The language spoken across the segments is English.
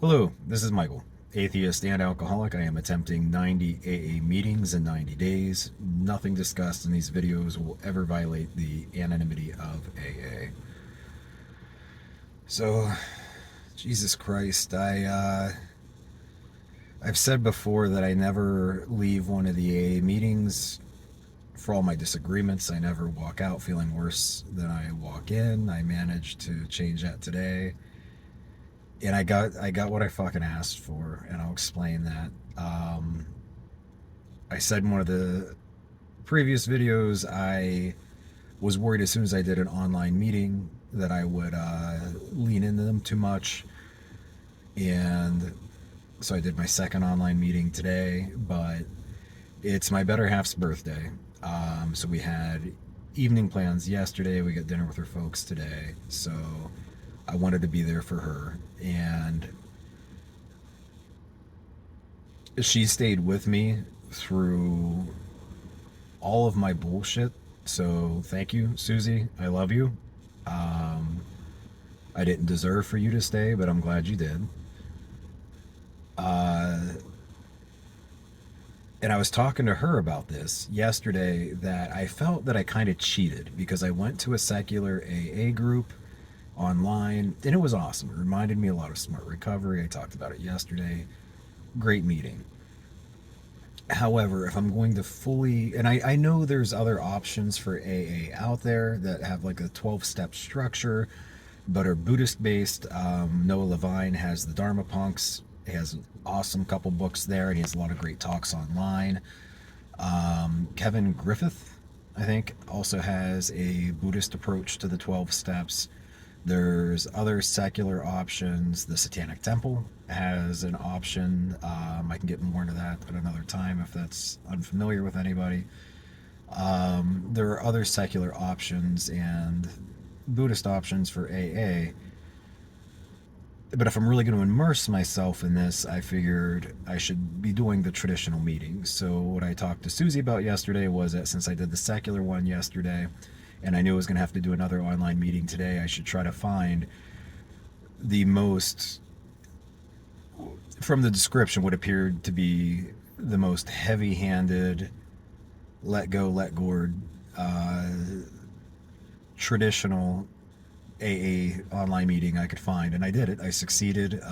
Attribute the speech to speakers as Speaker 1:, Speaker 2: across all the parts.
Speaker 1: Hello, this is Michael, atheist and alcoholic. I am attempting 90 AA meetings in 90 days. Nothing discussed in these videos will ever violate the anonymity of AA. So, Jesus Christ, I've said before that I never leave one of the AA meetings for all my disagreements. I never walk out feeling worse than I walk in. I managed to change that today. And I got what I fucking asked for, and I'll explain that. I said in one of the previous videos I was worried as soon as I did an online meeting that I would lean into them too much, and so I did my second online meeting today. But it's my better half's birthday, so we had evening plans yesterday. We got dinner with her folks today, so I wanted to be there for her, and she stayed with me through all of my bullshit. So thank you, Susie. I love you. Um, I didn't deserve for you to stay, but I'm glad you did. Uh, and I was talking to her about this yesterday, that I felt that I kind of cheated because I went to a secular AA group online, and it was awesome. It reminded me a lot of Smart Recovery. I talked about it yesterday. Great meeting. However, if I'm going to fully, and I know there's other options for AA out there that have like a 12-step structure, but are Buddhist based. Noah Levine has the Dharma Punks. He has an awesome couple books there, and he has a lot of great talks online. Kevin Griffith, I think, also has a Buddhist approach to the 12 steps. There's other secular options. The Satanic Temple has an option. I can get more into that at another time if that's unfamiliar with anybody. There are other secular options and Buddhist options for AA. But if I'm really going to immerse myself in this, I figured I should be doing the traditional meetings. So what I talked to Susie about yesterday was that since I did the secular one yesterday, and I knew I was going to have to do another online meeting today, I should try to find the most, from the description, what appeared to be the most heavy-handed, let go, let gourd, uh, traditional AA online meeting I could find, and I did it. I succeeded.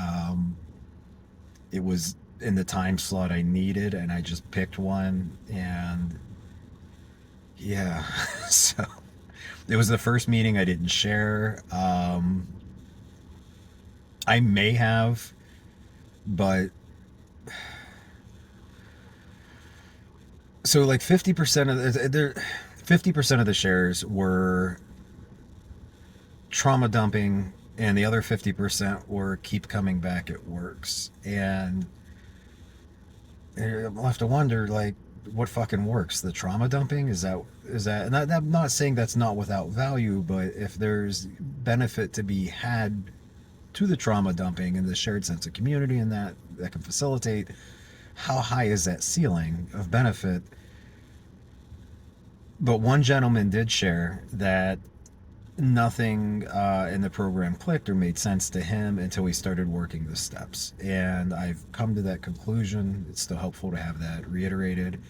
Speaker 1: It was in the time slot I needed, and I just picked one, and yeah, so it was the first meeting I didn't share. I may have, but so like 50% of there, 50% of the shares were trauma dumping, and the other 50% were keep coming back, it works. And I'll have to wonder, like, what fucking works? The trauma dumping? Is that? And I'm not saying that's not without value, but if there's benefit to be had to the trauma dumping and the shared sense of community, and that can facilitate, how high is that ceiling of benefit? But one gentleman did share that nothing in the program clicked or made sense to him until we started working the steps. And I've come to that conclusion. It's still helpful to have that reiterated.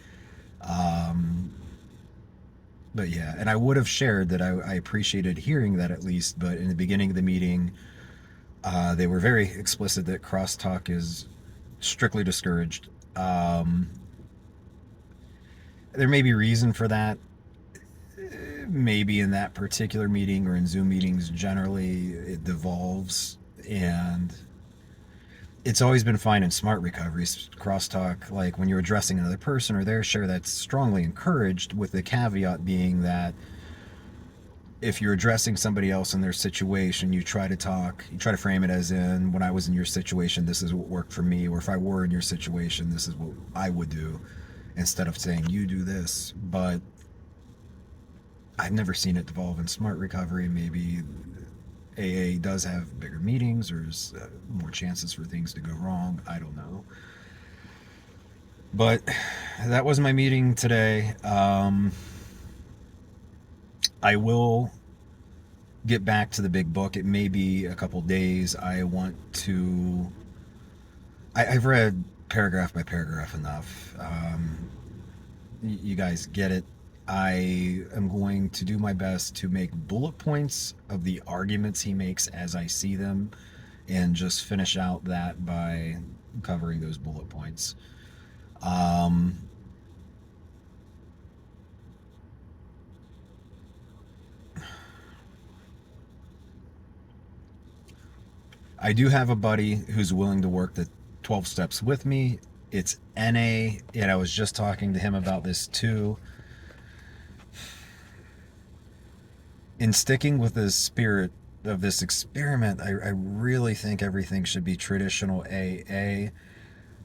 Speaker 1: Um, but yeah, and I would have shared that I appreciated hearing that at least, but in the beginning of the meeting, they were very explicit that crosstalk is strictly discouraged. There may be reason for that, maybe in that particular meeting or in Zoom meetings generally, it devolves. And it's always been fine in smart recoveries, crosstalk, like when you're addressing another person or their share, that's strongly encouraged, with the caveat being that if you're addressing somebody else in their situation, you try to frame it as in, when I was in your situation, this is what worked for me, or if I were in your situation, this is what I would do, instead of saying you do this. But I've never seen it devolve in smart recovery. Maybe AA does have bigger meetings, or there's more chances for things to go wrong. I don't know. But that was my meeting today. I will get back to the big book. It may be a couple days. I want to I've read paragraph by paragraph enough. You guys get it. I am going to do my best to make bullet points of the arguments he makes as I see them and just finish out that by covering those bullet points. Um, I do have a buddy who's willing to work the 12 steps with me. It's NA, and I was just talking to him about this too. In sticking with the spirit of this experiment, I really think everything should be traditional AA,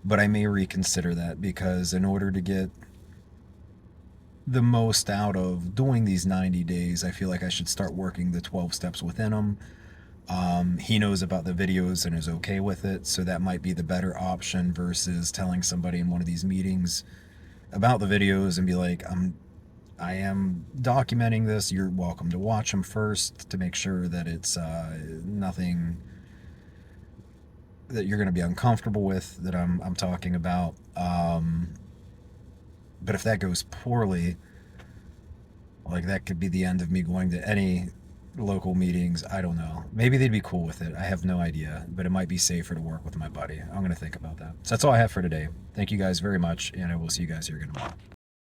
Speaker 1: but I may reconsider that because in order to get the most out of doing these 90 days, I feel like I should start working the 12 steps within them. He knows about the videos and is okay with it, so that might be the better option versus telling somebody in one of these meetings about the videos and be like, I am documenting this. You're welcome to watch them first to make sure that it's nothing that you're going to be uncomfortable with that I'm talking about. But if that goes poorly, like that could be the end of me going to any local meetings. I don't know. Maybe they'd be cool with it. I have no idea, but it might be safer to work with my buddy. I'm going to think about that. So that's all I have for today. Thank you guys very much, and I will see you guys here again tomorrow.